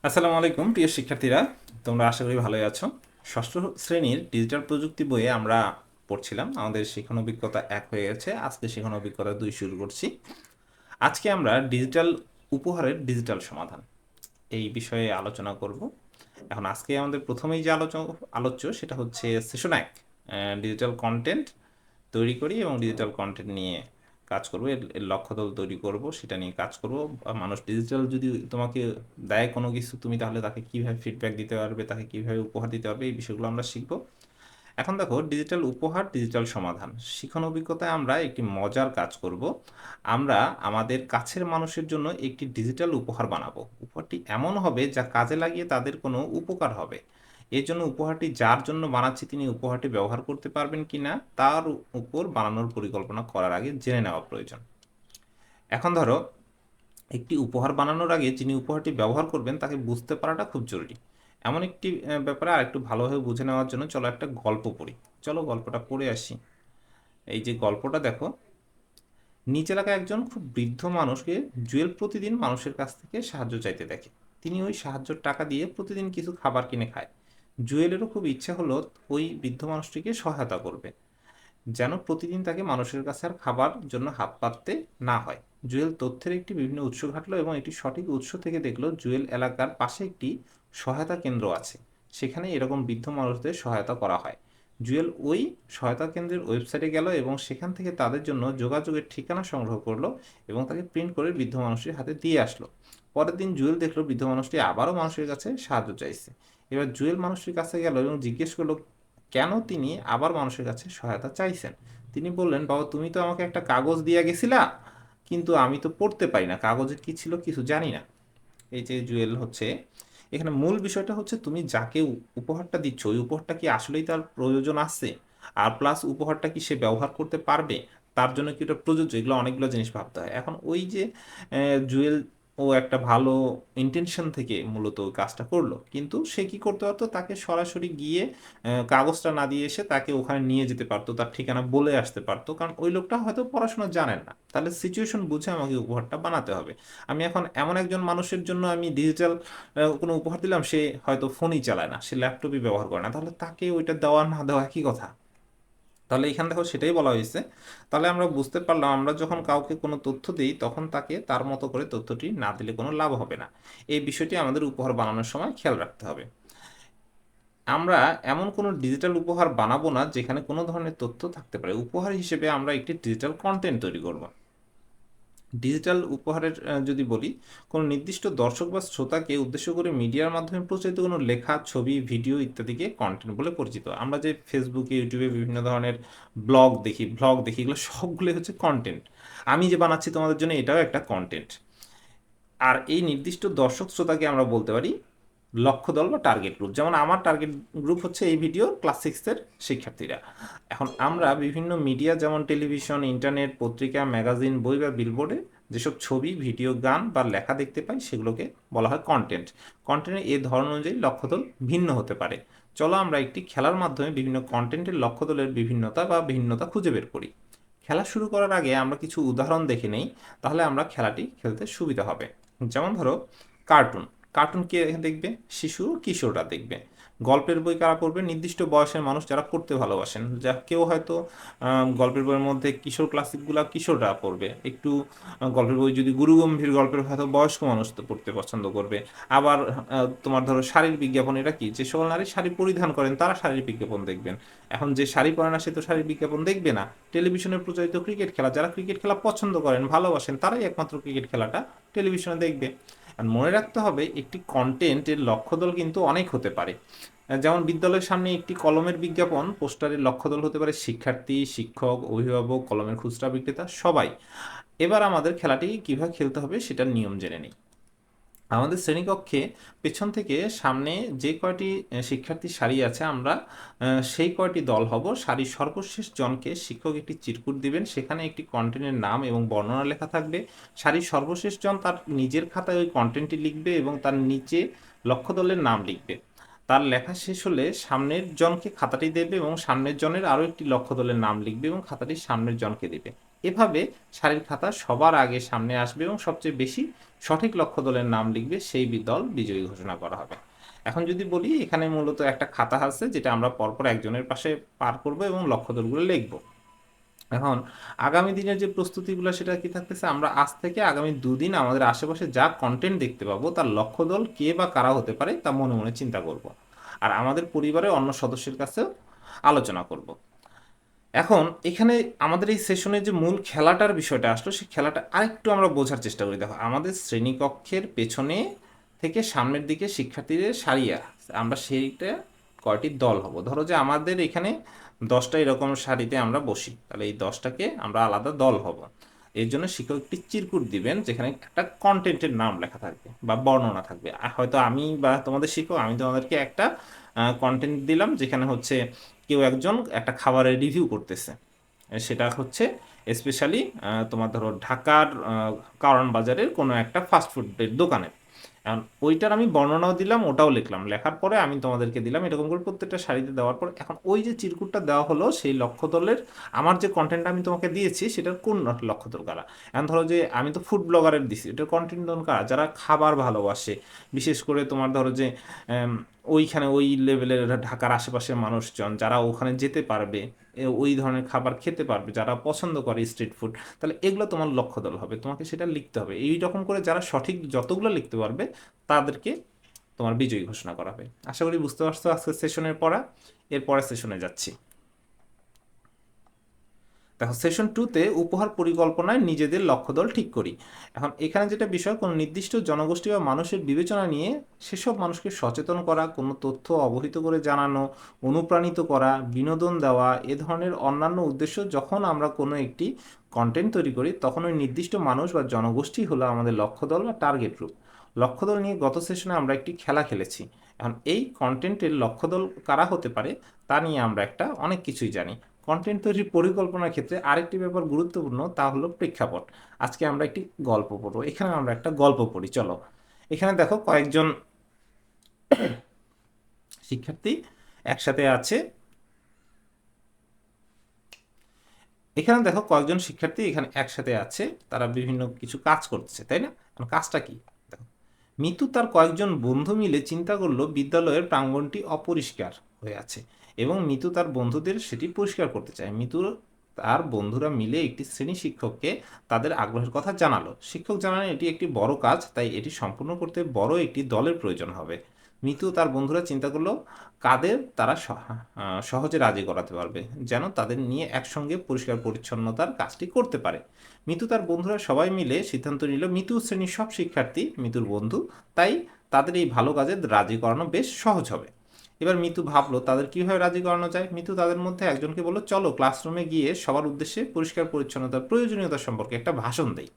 আসসালামু আলাইকুম প্রিয় শিক্ষার্থীরা, তোমরা আশা করি ভালোই আছো। ষষ্ঠ শ্রেণীর ডিজিটাল প্রযুক্তি বইয়ে আমরা পড়ছিলাম। আমাদের শিখন অভিজ্ঞতা 1 হয়ে গেছে, আজকে শিখন অভিজ্ঞতা 2 শুরু করছি। আজকে আমরা ডিজিটাল উপহারের ডিজিটাল সমাধান এই বিষয়ে আলোচনা করব। এখন আজকে আমাদের প্রথমেই যে আলোচ্য সেটা হচ্ছে সেশন 1, ডিজিটাল কন্টেন্ট তৈরি করি এবং ডিজিটাল কন্টেন্ট নিয়ে কাজ করবো, এর লক্ষ্যদল তৈরি করব, সেটা নিয়ে কাজ করব। মানুষ ডিজিটাল যদি তোমাকে দেয় কোনো কিছু, তুমি তাহলে তাকে কিভাবে ফিডব্যাক দিতে পারবে, তাকে কিভাবে উপহার দিতে পারবে, এই বিষয়গুলো আমরা শিখব। এখন দেখো, ডিজিটাল উপহার ডিজিটাল সমাধান শিখন অভিজ্ঞতায় আমরা একটি মজার কাজ করব। আমরা আমাদের কাছের মানুষের জন্য একটি ডিজিটাল উপহার বানাবো। উপহারটি এমন হবে যা কাজে লাগিয়ে তাদের কোনো উপকার হবে। এর জন্য উপহারটি যার জন্য বানাচ্ছি তিনি উপহারটি ব্যবহার করতে পারবেন কিনা তার উপর বানানোর পরিকল্পনা করার আগে জেনে নেওয়া প্রয়োজন। এখন ধরো, একটি উপহার বানানোর আগে যিনি উপহারটি ব্যবহার করবেন তাকে বুঝতে পারাটা খুব জরুরি। এমন একটি ব্যাপারে আর একটু ভালোভাবে বুঝে নেওয়ার জন্য চলো একটা গল্প পড়ি। চলো গল্পটা পড়ে আসি। এই যে গল্পটা দেখো, নিজ এলাকায় একজন খুব বৃদ্ধ মানুষকে জুয়েল প্রতিদিন মানুষের কাছ থেকে সাহায্য চাইতে দেখে। তিনি ওই সাহায্যের টাকা দিয়ে প্রতিদিন কিছু খাবার কিনে খায়। জুয়েলেরও খুব ইচ্ছে হলো ওই বৃদ্ধ মানুষটিকে সহায়তা করবে, যেন প্রতিদিন তাকে মানুষের কাছে আর খাবার জন্য হাত পাততে না হয়। জুয়েল তথ্যের একটি বিভিন্ন উৎস ঘাটলো এবং একটি সঠিক উৎস থেকে দেখলো জুয়েল এলাকার পাশে একটি সহায়তা কেন্দ্র আছে, সেখানে এরকম বৃদ্ধ মানুষদের সহায়তা করা হয়। জুয়েল ওই সহায়তা কেন্দ্রের ওয়েবসাইটে গেল এবং সেখান থেকে তাদের জন্য যোগাযোগের ঠিকানা সংগ্রহ করলো এবং তাকে প্রিন্ট করে বৃদ্ধ মানুষটির হাতে দিয়ে আসলো। পরের দিন জুয়েল দেখলো বৃদ্ধ মানুষটি আবারও মানুষের কাছে সাহায্য চাইছে। এবার জুয়েল মানুষটির কাছে গেল এবং জিজ্ঞেস করলো কেন তিনি আবার মানুষের কাছে সহায়তা চাইছেন। তিনি বললেন, বাবা তুমি তো আমাকে একটা কাগজ দিয়ে গেছিলা, কিন্তু আমি তো পড়তে পারি না, কাগজে কি ছিল কিছু জানি না। এই যে জুয়েল হচ্ছে, এখানে মূল বিষয়টা হচ্ছে তুমি যাকে উপহারটা দিচ্ছ ওই উপহারটা কি আসলেই তার প্রয়োজন আছে, আর প্লাস উপহারটা কি সে ব্যবহার করতে পারবে, তার জন্য কি ওটা প্রযোজ্য, এগুলো অনেকগুলো জিনিস ভাবতে হয়। এখন ওই যে জুয়েল ও একটা ভালো ইন্টেনশন থেকে মূলত ওই কাজটা করলো, কিন্তু সে কি করতে পারতো, তাকে সরাসরি গিয়ে কাগজটা না দিয়ে এসে তাকে ওখানে নিয়ে যেতে পারতো, তার ঠিকানা বলে আসতে পারতো, কারণ ওই লোকটা হয়তো পড়াশোনা জানেন না। তাহলে সিচুয়েশন বুঝে আমাকে উপহারটা বানাতে হবে। আমি এখন এমন একজন মানুষের জন্য আমি ডিজিটাল কোনো উপহার দিলাম, সে হয়তো ফোনই চালায় না, সে ল্যাপটপই ব্যবহার করে না, তাহলে তাকে ওইটা দেওয়া না দেওয়া একই কথা। তাহলে এখান দেখো সেটাই বলা হয়েছে। তাহলে আমরা বুঝতে পারলাম, আমরা যখন কাউকে কোনো তথ্য দিই তখন তাকে তার মতো করে তথ্যটি না দিলে কোনো লাভ হবে না। এই বিষয়টি আমাদের উপহার বানানোর সময় খেয়াল রাখতে হবে। আমরা এমন কোনো ডিজিটাল উপহার বানাবো না যেখানে কোনো ধরনের তথ্য থাকতে পারে। উপহার হিসেবে আমরা একটি ডিজিটাল কন্টেন্ট তৈরি করব। ডিজিটাল উপহারের যদি বলি, কোনো নির্দিষ্ট দর্শক বা শ্রোতাকে উদ্দেশ্য করে মিডিয়ার মাধ্যমে প্রচারিত কোনো লেখা, ছবি, ভিডিও ইত্যাদিকে কন্টেন্ট বলে পরিচিত। আমরা যে ফেসবুকে, ইউটিউবে বিভিন্ন ধরনের ভ্লগ দেখি, এগুলো সবগুলো হচ্ছে কন্টেন্ট। আমি যে বানাচ্ছি তোমাদের জন্য, এটাও একটা কন্টেন্ট। আর এই নির্দিষ্ট দর্শক শ্রোতাকে আমরা বলতে পারি লক্ষ্য দল বা টার্গেট গ্রুপ। যেমন আমার টার্গেট গ্রুপ হচ্ছে এই ভিডিও ক্লাস 6-এর শিক্ষার্থীরা। এখন আমরা বিভিন্ন মিডিয়া যেমন টেলিভিশন, ইন্টারনেট, পত্রিকা, ম্যাগাজিন, বই বা বিলবোর্ডে যেসব ছবি, ভিডিও, গান বা লেখা দেখতে পাই সেগুলোকে বলা হয় কন্টেন্ট। কন্টেন্টের এই ধরন অনুযায়ী লক্ষ্যদল ভিন্ন হতে পারে। চলো আমরা একটি খেলার মাধ্যমে বিভিন্ন কন্টেন্টের লক্ষ্যদলের বিভিন্নতা বা ভিন্নতা খুঁজে বের করি। খেলা শুরু করার আগে আমরা কিছু উদাহরণ দেখে নেই, তাহলে আমরা খেলাটি খেলতে সুবিধা হবে। যেমন ধরো, কার্টুন। কার্টুন কে দেখবে? শিশু, কিশোররা দেখবে। গল্পের বই কারা পড়বে? নির্দিষ্ট বয়সের মানুষ যারা পড়তে ভালোবাসেন। যা কেউ হয়তো গল্পের বইয়ের মধ্যে কিশোর ক্লাসিকগুলো কিশোররা পড়বে, একটু গল্পের বই যদি গুরুগম্ভীর গল্পের হয়তো বয়স্ক মানুষ তো পড়তে পছন্দ করবে। আবার তোমার ধরো শাড়ির বিজ্ঞাপন, এটা কি, যে সকল নারী শাড়ি পরিধান করেন তারা শাড়ির বিজ্ঞাপন দেখবেন। এখন যে শাড়ি পরে না সে তো শাড়ির বিজ্ঞাপন দেখবে না। টেলিভিশনে প্রচারিত ক্রিকেট খেলা, যারা ক্রিকেট খেলা পছন্দ করেন, ভালোবাসেন, তারাই একমাত্র ক্রিকেট খেলাটা টেলিভিশনে দেখবে। আর মনে রাখতে হবে, একটি কন্টেন্টের লক্ষ্যদল কিন্তু অনেক হতে পারে। যেমন বিদ্যালয়ের সামনে একটি কলমের বিজ্ঞাপন পোস্টারের লক্ষ্যদল হতে পারে শিক্ষার্থী, শিক্ষক, অভিভাবক, কলমের খুচরা বিক্রেতা, সবাই। এবার আমাদের খেলাটি কিভাবে খেলতে হবে সেটার নিয়ম জেনে নিই। আমাদের শ্রেণীকক্ষে পেছন থেকে সামনে যে কয়টি শিক্ষার্থী সারি আছে, আমরা সেই কয়টি দল হব। সারির সর্বশেষ জনকে শিক্ষক একটি চিরকুট দিবেন, সেখানে একটি কন্টেন্টের নাম এবং বর্ণনা লেখা থাকবে। সারির সর্বশেষ জন তার নিজের খাতায় ওই কন্টেন্টটি লিখবে এবং তার নিচে লক্ষ্য দলের নাম লিখবে। তার লেখা শেষ হলে সামনের জনকে খাতাটি দেবে এবং সামনের জনের আরও একটি লক্ষ্য দলের নাম লিখবে এবং খাতাটি সামনের জনকে দেবে। এভাবে সারির খাতা সবার আগে সামনে আসবে এবং সবচেয়ে বেশি সঠিক লক্ষ্য দলের নাম লিখবে, সেই দল বিজয়ী ঘোষণা করা হবে। এখন যদি বলি, এখানে মূলত একটা খাতা আছে যেটা আমরা পরপর একজনের পাশে পার করব এবং লক্ষ্য দলগুলো লিখব। এখন আগামী দিনের যে প্রস্তুতিগুলো সেটা কি থাকতেছে, আমরা আজ থেকে আগামী দুদিন আমাদের আশেপাশে যা কন্টেন্ট দেখতে পাবো তার লক্ষ্য দল কে বা কারা হতে পারে তা মনে মনে চিন্তা করব। আর আমাদের পরিবারের অন্য সদস্যের কাছেও আলোচনা করব। এখন এখানে আমাদের এই সেশনে যে মূল খেলাটার বিষয়টা আসলো, সেই খেলাটা আরেকটু আমরা বোঝার চেষ্টা করি। দেখো, আমাদের শ্রেণীকক্ষের পেছনে থেকে সামনের দিকে শিক্ষার্থীদের সারিয়া, আমরা সেইটা কয়টি দল হব। ধরো যে আমাদের এখানে 10টা এরকম সারিতে আমরা বসি, তাহলে এই 10টাকে আমরা আলাদা দল হব। এর জন্য শিক্ষক একটি চিরকুট দিবেন যেখানে একটা কন্টেন্টের নাম লেখা থাকবে বা বর্ণনা থাকবে। হয়তো আমি বা তোমাদের শিক্ষক, আমি তোমাদেরকে একটা কন্টেন্ট দিলাম যেখানে হচ্ছে কেউ একজন একটা খাবারের রিভিউ করতেছে, সেটা হচ্ছে স্পেশালি তোমার ধরো ঢাকার কারণ বাজারের কোনো একটা ফাস্টফুডের দোকানের। এখন ওইটার আমি বর্ণনাও দিলাম, ওটাও লিখলাম, লেখার পরে আমি তোমাদেরকে দিলাম, এরকম করে প্রত্যেকটা সারিতে দেওয়ার পর এখন ওই যে চিরকুটটা দেওয়া হলো সেই লক্ষ্য দলের, আমার যে কন্টেন্ট আমি তোমাকে দিয়েছি সেটার কোন লক্ষ্য দল কারা। এখন ধরো যে আমি তো ফুড ব্লগারের দিছি, এটার কন্টেন্ট দল কারা, যারা খাবার ভালোবাসে, বিশেষ করে তোমার ধরো যে ওইখানে ওই লেভেলের ঢাকার আশেপাশের মানুষজন যারা ওখানে যেতে পারবে, ওই ধরনের খাবার খেতে পারবে, যারা পছন্দ করে স্ট্রিট ফুড, তাহলে এগুলো তোমার লক্ষ্য দল হবে, তোমাকে সেটা লিখতে হবে। এই রকম করে যারা সঠিক যতগুলো লিখতে পারবে তাদেরকে তোমার বিজয়ী ঘোষণা করা হবে। আশা করি বুঝতে পারছো আজকের সেশনের পড়া। এর পরের সেশনে যাচ্ছি। দেখো, সেশন 2তে উপহার পরিকল্পনায় নিজেদের লক্ষ্য দল ঠিক করি। এখন এখানে যেটা বিষয়, কোনো নির্দিষ্ট জনগোষ্ঠী বা মানুষের বিবেচনা নিয়ে সেসব মানুষকে সচেতন করা, কোনো তথ্য অবহিত করে জানানো, অনুপ্রাণিত করা, বিনোদন দেওয়া, এ ধরনের অন্যান্য উদ্দেশ্য যখন আমরা কোনো একটি কন্টেন্ট তৈরি করি তখন ওই নির্দিষ্ট মানুষ বা জনগোষ্ঠী হলো আমাদের লক্ষ্য দল বা টার্গেট গ্রুপ। লক্ষ্য দল নিয়ে গত সেশনে আমরা একটি খেলা খেলেছি। এখন এই কন্টেন্টের লক্ষ্য দল কারা হতে পারে তা নিয়ে আমরা অনেক কিছুই জানি। কন্টেন্ট তৈরির পরিকল্পনার ক্ষেত্রে আরেকটি ব্যাপার গুরুত্বপূর্ণ, তা হলো প্রেক্ষাপট। আজকে আমরা একটি গল্প পড়বো, এখানে আমরা একটা গল্প পড়ি, চলো। এখানে দেখো কয়েকজন শিক্ষার্থী একসাথে আছে, এখানে দেখো কয়েকজন শিক্ষার্থী এখানে একসাথে আছে, তারা বিভিন্ন কিছু কাজ করতেছে, তাই না? এখন কাজটা কি? দেখো, মিতু তার কয়েকজন বন্ধু মিলে চিন্তা করলো বিদ্যালয়ের প্রাঙ্গণটি অপরিষ্কার হয়ে আছে এবং মিতু তার বন্ধুদের সেটি পরিষ্কার করতে চায়। মিতু তার বন্ধুরা মিলে একটি শ্রেণী শিক্ষককে তাদের আগ্রহের কথা জানালো। শিক্ষক জানালেন এটি একটি বড় কাজ, তাই এটি সম্পূর্ণ করতে বড় একটি দলের প্রয়োজন হবে। মিতু তার বন্ধুরা চিন্তা করলো কাদের তারা সহজে রাজি করাতে পারবে যেন তাদের নিয়ে একসঙ্গে পরিষ্কার পরিচ্ছন্নতার কাজটি করতে পারে। মিতু তার বন্ধুরা সবাই মিলে সিদ্ধান্ত নিল মিতু শ্রেণীর সব শিক্ষার্থী মিতুর বন্ধু, তাই তাদের এই ভালো কাজে রাজি করানো বেশ সহজ হবে। এবার মিতু ভাবলো তাদের কিভাবে রাজি করানো যায়। মিতু তাদের মধ্যে একজনকে বলল, চলো ক্লাসরুমে গিয়ে সবার উদ্দেশ্যে পরিষ্কার পরিচ্ছন্নতার প্রয়োজনীয়তা সম্পর্কে একটা ভাষণ দেই।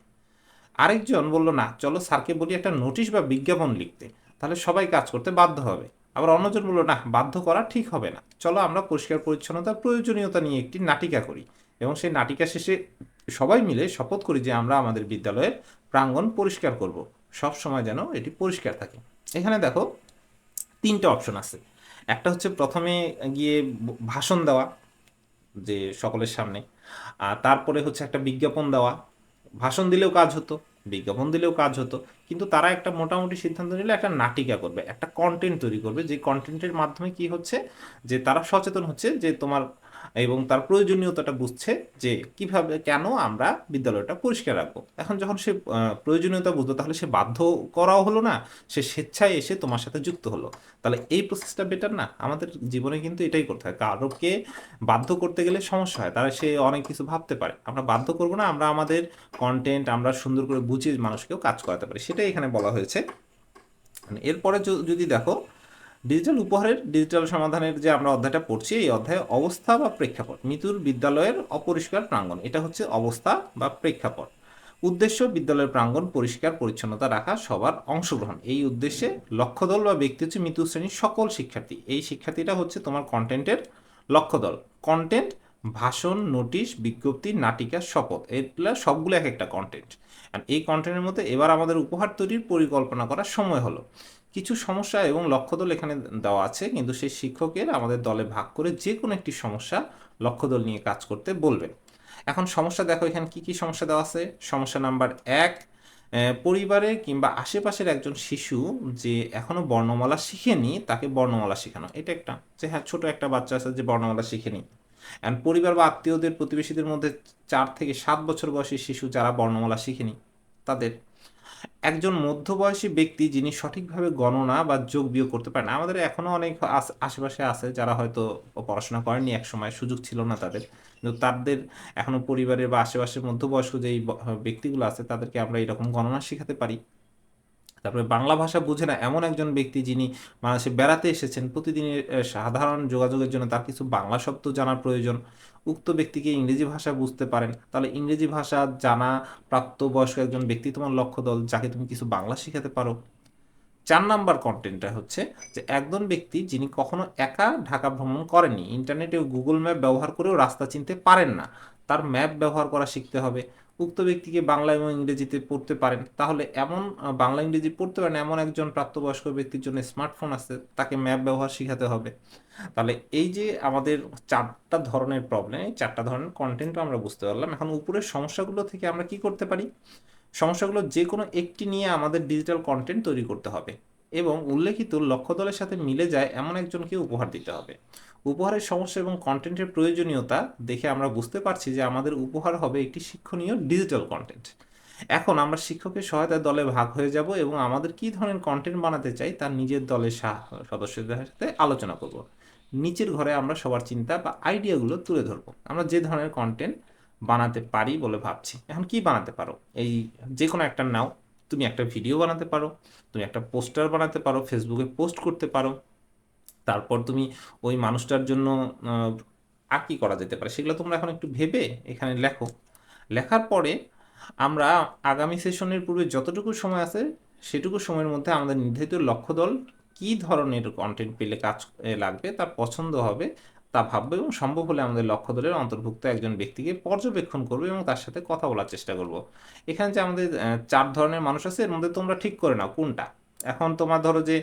আরেকজন বলল, না, চলো স্যারকে বলি একটা নোটিশ বা বিজ্ঞাপন লিখতে, তাহলে সবাই কাজ করতে বাধ্য হবে। আবার অন্যজন বলল, না, বাধ্য করা ঠিক হবে না, চলো আমরা পরিষ্কার পরিচ্ছন্নতার প্রয়োজনীয়তা নিয়ে একটি নাটিকা করি এবং সেই নাটিকা শেষে সবাই মিলে শপথ করি যে আমরা আমাদের বিদ্যালয়ের প্রাঙ্গণ পরিষ্কার করব, সব সময় যেন এটি পরিষ্কার থাকে। এখানে দেখো 3টে অপশন আছে। একটা হচ্ছে প্রথমে গিয়ে ভাষণ দেওয়া, যে সকলের সামনে, আর তারপরে হচ্ছে একটা বিজ্ঞাপন দেওয়া। ভাষণ দিলেও কাজ হতো, বিজ্ঞাপন দিলেও কাজ হতো, কিন্তু তারা একটা মোটামুটি সিদ্ধান্ত নিলে একটা নাটিকা করবে, একটা কন্টেন্ট তৈরি করবে, যে কন্টেন্টের মাধ্যমে কি হচ্ছে যে তারা সচেতন হচ্ছে যে তোমার, এবং তার প্রয়োজনীয়তাটা বুঝছে যে কিভাবে কেন আমরা বিদ্যালয়টা পরিষ্কার রাখবো। এখন যখন সে প্রয়োজনীয়তা বুঝলো, তাহলে সে বাধ্য করাও হলো না, সে স্বেচ্ছায় এসে তোমার সাথে যুক্ত হলো। তাহলে এই প্রসেসটা বেটার না? আমাদের জীবনে কিন্তু এটাই করতে হয়। কারোকে বাধ্য করতে গেলে সমস্যা হয়, তারা সে অনেক কিছু ভাবতে পারে। আমরা বাধ্য করব না, আমরা আমাদের কন্টেন্ট আমরা সুন্দর করে বুঝিয়ে মানুষকেও কাজ করাতে পারি, সেটাই এখানে বলা হয়েছে। এরপরে যদি দেখো, ডিজিটাল উপহারের ডিজিটাল সমাধানের যে আমরা অধ্যায়টা পড়ছি, এই অধ্যায়ে অবস্থা বা প্রেক্ষাপট, মিতুর বিদ্যালয়ের অপরিষ্কার প্রাঙ্গণ, এটা হচ্ছে অবস্থা বা প্রেক্ষাপট। উদ্দেশ্য বিদ্যালয়ের প্রাঙ্গণ পরিষ্কার পরিচ্ছন্নতা রাখা, সবার অংশগ্রহণ। এই উদ্দেশ্যে লক্ষ্যদল বা ব্যক্তি হচ্ছে মিতু শ্রেণীর সকল শিক্ষার্থী। এই শিক্ষার্থীটা হচ্ছে তোমার কন্টেন্টের লক্ষ্যদল। কন্টেন্ট, ভাষণ, নোটিশ, বিজ্ঞপ্তি, নাটিকা, শপথ, এগুলা সবগুলো এক একটা কন্টেন্ট। এই কন্টেন্টের মধ্যে এবার আমাদের উপহার তৈরির পরিকল্পনা করার সময় হলো। কিছু সমস্যা এবং লক্ষ্যদল এখানে দেওয়া আছে, কিন্তু সেই শিক্ষকের আমাদের দলে ভাগ করে যে কোনো একটি সমস্যা লক্ষ্যদল নিয়ে কাজ করতে বলবেন। এখন সমস্যা দেখো এখানে কি কি সমস্যা দেওয়া আছে। সমস্যা নাম্বার 1, পরিবারে কিংবা আশেপাশের একজন শিশু যে এখনো বর্ণমালা শিখেনি তাকে বর্ণমালা শেখানো। এটা একটা, যে হ্যাঁ ছোট একটা বাচ্চা আছে যে বর্ণমালা শিখেনি। অ্যান্ড পরিবার বা আত্মীয়দের প্রতিবেশীদের মধ্যে 4 থেকে 7 বছর বয়সী শিশু যারা বর্ণমালা শিখেনি তাদের। একজন মধ্যবয়সী ব্যক্তি যিনি সঠিকভাবে গণনা বা যোগ বিয়োগ করতে পারেন না। আমাদের এখনো অনেক আশেপাশে আছে যারা হয়তো পড়াশোনা করেনি, এক সময় সুযোগ ছিল না তাদের, কিন্তু তাদের এখনো পরিবারের বা আশেপাশের মধ্যবয়স্ক যেই ব্যক্তিগুলো আছে তাদেরকে আমরা এরকম গণনা শেখাতে পারি। তারপরে বাংলা ভাষা বুঝে না এমন একজন ব্যক্তি যিনি বাংলাদেশে বেড়াতে এসেছেন, প্রতিদিনের সাধারণ যোগাযোগের জন্য তার কিছু বাংলা শব্দ জানার প্রয়োজন। উক্ত ব্যক্তিকে ইংরেজি ভাষা বুঝতে পারেন, তাহলে ইংরেজি ভাষা জানা প্রাপ্তবয়স্ক একজন ব্যক্তি তোমার লক্ষ্য দল, যাকে তুমি কিছু বাংলা শেখাতে পারো। 4 নাম্বার কন্টেন্টটা হচ্ছে যে একজন ব্যক্তি যিনি কখনো একা ঢাকা ভ্রমণ করেননি, ইন্টারনেটে গুগল ম্যাপ ব্যবহার করেও রাস্তা চিনতে পারেন না, তার ম্যাপ ব্যবহার করা শিখতে হবে। উক্ত ব্যক্তিকে বাংলা এবং ইংরেজিতে পড়তে পারেন, তাহলে এমন বাংলা ইংরেজি পড়তে পারেন এমন একজন প্রাপ্তবয়স্ক ব্যক্তির জন্য স্মার্টফোন আছে, তাকে ম্যাপ ব্যবহার শিখাতে হবে। তাহলে এই যে আমাদের 4টা ধরনের প্রবলেম, এই 4টা ধরনের কন্টেন্টও আমরা বুঝতে পারলাম। এখন উপরের সমস্যাগুলো থেকে আমরা কি করতে পারি? সমস্যাগুলো যে কোনো একটি নিয়ে আমাদের ডিজিটাল কন্টেন্ট তৈরি করতে হবে এবং উল্লেখিত লক্ষ্য দলের সাথে মিলে যায় এমন একজনকে উপহার দিতে হবে। উপহারের সমস্যা এবং কন্টেন্টের প্রয়োজনীয়তা দেখে আমরা বুঝতে পারছি যে আমাদের উপহার হবে একটি শিক্ষণীয় ডিজিটাল কন্টেন্ট। এখন আমরা শিক্ষকের সহায়তায় দলে ভাগ হয়ে যাব এবং আমাদের কী ধরনের কন্টেন্ট বানাতে চাই তার নিজের দলের সদস্যদের সাথে আলোচনা করব। নিচের ঘরে আমরা সবার চিন্তা বা আইডিয়াগুলো তুলে ধরবো আমরা যে ধরনের কন্টেন্ট বানাতে পারি বলে ভাবছি। এখন কি বানাতে পারো? এই যে কোনো একটা নাও। তুমি একটা ভিডিও বানাতে পারো, তুমি একটা পোস্টার বানাতে পারো, ফেসবুকে পোস্ট করতে পারো। তারপর তুমি ওই মানুষটার জন্য আর কি করা যেতে পারে সেগুলো তোমরা এখন একটু ভেবে এখানে লেখো। লেখার পরে আমরা আগামী সেশনের পূর্বে যতটুকু সময় আছে সেটুকু সময়ের মধ্যে আমাদের নির্ধারিত লক্ষ্য দল কী ধরনের কন্টেন্ট পেলে কাজ লাগবে, তার পছন্দ হবে তা ভাববো এবং সম্ভব হলে আমাদের লক্ষ্য দলের অন্তর্ভুক্ত একজন ব্যক্তিকে পর্যবেক্ষণ করবো এবং তার সাথে কথা বলার চেষ্টা করব। এখানে যে আমাদের 4 ধরনের মানুষ আছে এর মধ্যে তোমরা ঠিক করে নাও কোনটা। এখন তোমার ধরো যে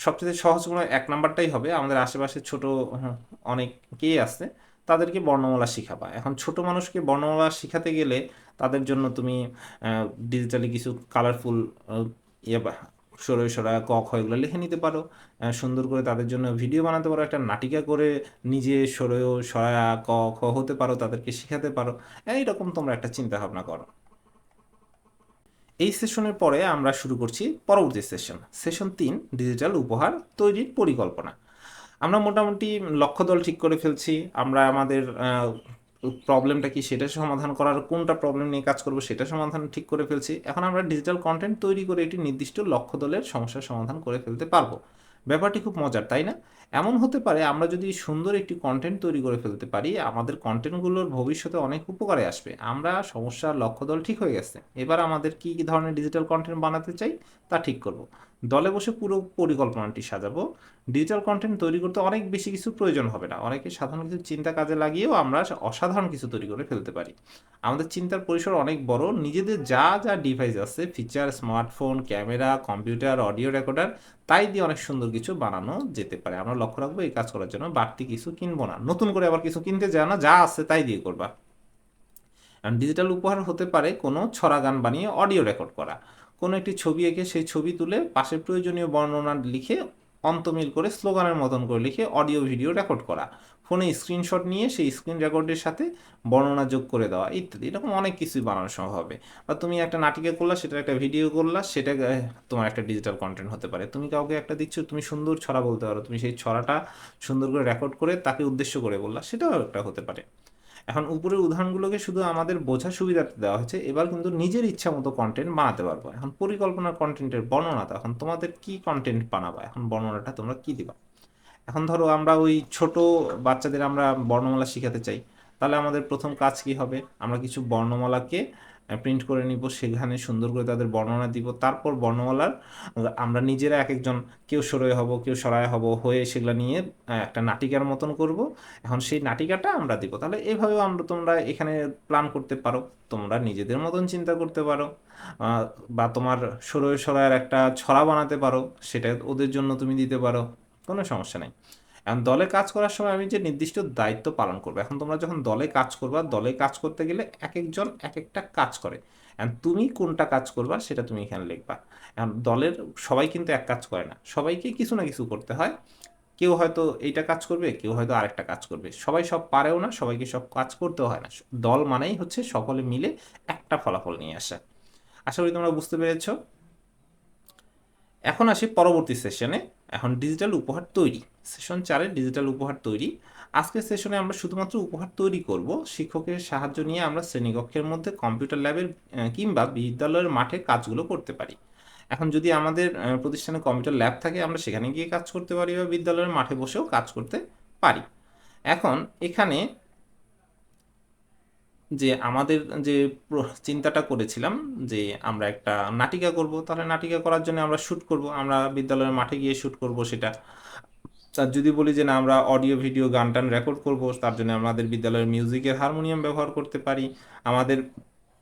সবচেয়ে সহজ কোনো 1 নাম্বারটাই হবে। আমাদের আশেপাশে ছোট অনেকেই আছে, তাদেরকে বর্ণমালা শিখাবা। এখন ছোট মানুষকে বর্ণমালা শিখাতে গেলে তাদের জন্য তুমি ডিজিটালি কিছু কালারফুল ইয়ে সরয় সরা ক খ এগুলো লিখে নিতে পারো। সুন্দর করে তাদের জন্য ভিডিও বানাতে পারো, একটা নাটিকা করে নিজে সরয় সরা ক খ হতে পারো, তাদেরকে শিখাতে পারো। এইরকম তোমরা একটা চিন্তা ভাবনা করো। এই সেশনের পরে আমরা শুরু করছি পরবর্তী সেশন 3, ডিজিটাল উপহার তৈরির পরিকল্পনা। আমরা মোটামুটি লক্ষ্য দল ঠিক করে ফেলছি, আমরা আমাদের প্রবলেমটা কি সেটা সমাধান করার, কোনটা প্রবলেম নিয়ে কাজ করবো সেটা সমাধান ঠিক করে ফেলছি। এখন আমরা ডিজিটাল কন্টেন্ট তৈরি করে একটি নির্দিষ্ট লক্ষ্য দলের সমস্যার সমাধান করে ফেলতে পারবো। ব্যাপারটি খুব মজার, তাই না? এমন হতে পারে আমরা যদি সুন্দর একটি কন্টেন্ট তৈরি করে ফেলতে পারি, আমাদের কন্টেন্টগুলোর ভবিষ্যতে অনেক উপকারে আসবে। আমরা সমস্যার লক্ষ্য দল ঠিক হয়ে গেছে, এবার আমাদের কী কী ধরনের ডিজিটাল কন্টেন্ট বানাতে চাই তা ঠিক করব। দলে বসে পুরো পরিকল্পনাটি সাজাবো। ডিজিটাল কন্টেন্ট তৈরি করতে অনেক বেশি কিছু প্রয়োজন হবে না, অনেকে সাধারণ কিছু চিন্তা কাজে লাগিয়েও আমরা অসাধারণ কিছু তৈরি করে ফেলতে পারি। আমাদের চিন্তার পরিসর অনেক বড়, নিজেদের যা যা ডিভাইস আছে, feature, smartphone, camera, computer, audio recorder, তাই দিয়ে অনেক সুন্দর কিছু বানানো যেতে পারে। আমরা লক্ষ্য রাখবো এই কাজ করার জন্য বাড়তি কিছু কিনবো না, নতুন করে আবার কিছু কিনতে যাও না, যা আছে তাই দিয়ে করবা। ডিজিটাল উপহার হতে পারে কোনো ছড়া গান বানিয়ে অডিও রেকর্ড করা, কোনো একটি ছবি এঁকে সেই ছবি তুলে পাশে প্রয়োজনীয় বর্ণনা লিখে অন্তমিল করে স্লোগানের মতন করে লিখে অডিও ভিডিও রেকর্ড করা, ফোনে স্ক্রিনশট নিয়ে সেই স্ক্রিন রেকর্ডের সাথে বর্ণনা যোগ করে দেওয়া ইত্যাদি। এরকম অনেক কিছুই বানানো সম্ভব হবে। বা তুমি একটা নাটিকা করলা, সেটার একটা ভিডিও করলা, সেটা তোমার একটা ডিজিটাল কন্টেন্ট হতে পারে। তুমি কাউকে একটা দিচ্ছ, তুমি সুন্দর ছড়া বলতে পারো, তুমি সেই ছড়াটা সুন্দর করে রেকর্ড করে তাকে উদ্দেশ্য করে বললা, সেটাও একটা হতে পারে। এখন উপরের উদাহরণগুলোকে শুধু আমাদের বোঝা সুবিধার্থে দেওয়া হয়েছে, এবার কিন্তু নিজের ইচ্ছা মতো কন্টেন্ট বানাতে পারবো। এখন পরিকল্পনার কন্টেন্টের বর্ণনাটা, এখন তোমাদের কি কন্টেন্ট বানাবা, এখন বর্ণনাটা তোমরা কি দিবা। এখন ধরো আমরা ওই ছোট বাচ্চাদের আমরা বর্ণমালা শিখাতে চাই, তাহলে আমাদের প্রথম কাজ কি হবে, আমরা কিছু বর্ণমালাকে প্রিন্ট করে নিব, সেখানে সুন্দর করে তাদের বর্ণনা দিব। তারপর বর্ণমালার আমরা নিজেরা এক একজন, কেউ সরয় হব, কেউ সরায় হব, হয়ে সেগুলো নিয়ে একটা নাটিকার মতন করব। এখন সেই নাটিকাটা আমরা দিব। তাহলে এইভাবেও তোমরা এখানে প্ল্যান করতে পারো, তোমরা নিজেদের মতন চিন্তা করতে পারো। বা তোমার সরয় সরায়ের একটা ছড়া বানাতে পারো, সেটা ওদের জন্য তুমি দিতে পারো, কোনো সমস্যা নেই। এখন দলে কাজ করার সময় আমি যে নির্দিষ্ট দায়িত্ব পালন করবো, এখন তোমরা যখন দলে কাজ করবা, দলে কাজ করতে গেলে এক একজন এক একটা কাজ করে। এখন তুমি কোনটা কাজ করবা সেটা তুমি এখানে লিখবা। এখন দলের সবাই কিন্তু এক কাজ করে না, সবাইকে কিছু না কিছু করতে হয়। কেউ হয়তো এইটা কাজ করবে, কেউ হয়তো আরেকটা কাজ করবে, সবাই সব পারেও না, সবাইকে সব কাজ করতেও হয় না। দল মানেই হচ্ছে সকলে মিলে একটা ফলাফল নিয়ে আসা। আশা করি তোমরা বুঝতে পেরেছো। এখন আসি পরবর্তী সেশনে। এখন ডিজিটাল উপহার তৈরি, সেশন 4-এ ডিজিটাল উপহার তৈরি। আজকের সেশনে আমরা শুধুমাত্র উপহার তৈরি করব। শিক্ষকের সাহায্য নিয়ে আমরা শ্রেণীকক্ষের মধ্যে, কম্পিউটার ল্যাবের কিংবা বিদ্যালয়ের মাঠে কাজগুলো করতে পারি। এখন যদি আমাদের প্রতিষ্ঠানে কম্পিউটার ল্যাব থাকে, আমরা সেখানে গিয়ে কাজ করতে পারি বা বিদ্যালয়ের মাঠে বসেও কাজ করতে পারি। এখন এখানে যে আমাদের যে চিন্তাটা করেছিলাম যে আমরা একটা নাটিকা করব, তাহলে নাটিকা করার জন্য আমরা শ্যুট করব, আমরা বিদ্যালয়ের মাঠে গিয়ে শ্যুট করব সেটা। আর যদি বলি যে না আমরা অডিও ভিডিও গান টান রেকর্ড করব, তার জন্য আমাদের বিদ্যালয়ের মিউজিকের হারমোনিয়াম ব্যবহার করতে পারি। আমাদের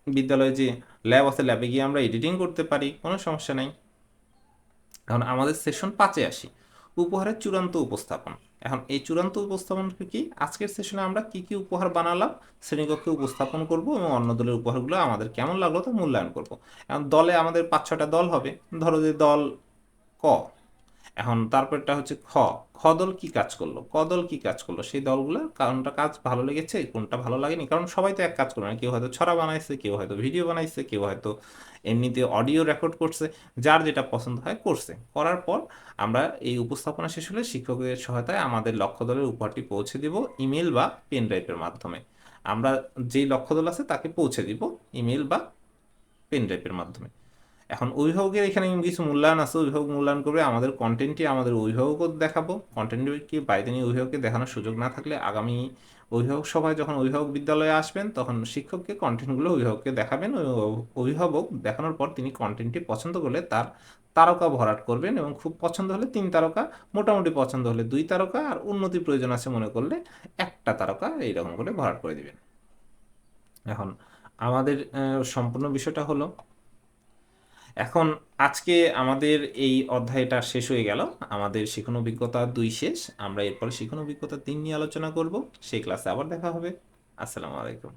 বিদ্যালয়ে যে ল্যাব আছে, ল্যাবে গিয়ে আমরা এডিটিং করতে পারি, কোনো সমস্যা নেই। এখন আমাদের সেশন 5-এ আসি, উপহারের চূড়ান্ত উপস্থাপন। এখন এই চূড়ান্ত উপস্থাপন কি, আজকের সেশনে আমরা কি কি উপহার বানালাম শ্রেণীকক্ষে উপস্থাপন করব এবং অন্য দলের উপহারগুলো আমাদের কেমন লাগলো তা মূল্যায়ন করব। এখন দলে আমাদের 5-6টা দল হবে, ধরো যে দল ক। এখন তারপরটা হচ্ছে খ। খ দল কি কাজ করলো, ক দল কি কাজ করলো, সেই দলগুলো কোনটা কাজ ভালো লেগেছে, কোনটা ভালো লাগেনি। কারণ সবাই তো এক কাজ করবে না, কেউ হয়তো ছড়া বানাইছে, কেউ হয়তো ভিডিও বানাইছে, কেউ হয়তো এমনিতে অডিও রেকর্ড করছে, যার যেটা পছন্দ হয় করছে। করার পর আমরা এই উপস্থাপনা শেষ হলে শিক্ষকদের সহায়তায় আমাদের লক্ষ্য দলের উপহারটি পৌঁছে দিব ইমেল বা পেন ড্রাইভের মাধ্যমে। আমরা যেই লক্ষ্য দল আছে তাকে পৌঁছে দিব ইমেল বা পেন ড্রাইভের মাধ্যমে। এখন অভিভাবকের এখানে কিছু মূল্যায়ন আছে, অভিভাবক মূল্যায়ন করবে আমাদের কন্টেন্টটি, আমাদের অভিভাবকও দেখাবো। কন্টেন্টটি বাইরে নিয়ে অভিভাবককে দেখানোর সুযোগ না থাকলে আগামী অভিভাবক সভায় যখন অভিভাবক বিদ্যালয়ে আসবেন তখন শিক্ষককে কন্টেন্টগুলো অভিভাবককে দেখাবেন। অভিভাবক দেখানোর পর তিনি কন্টেন্টটি পছন্দ করলে তার তারকা ভরাট করবেন এবং খুব পছন্দ হলে 3 তারকা, মোটামুটি পছন্দ হলে 2 তারকা, আর উন্নতি প্রয়োজন আছে মনে করলে 1টা তারকা, এইরকম করে ভরাট করে দিবেন। এখন আমাদের সম্পূর্ণ বিষয়টা হলো, এখন আজকে আমাদের এই অধ্যায়টা শেষ হয়ে গেল। আমাদের শিখন অভিজ্ঞতা 2 শেষ। আমরা এরপরে শিখন অভিজ্ঞতা 3 নিয়ে আলোচনা করব। সেই ক্লাসে আবার দেখা হবে। আসসালামু আলাইকুম।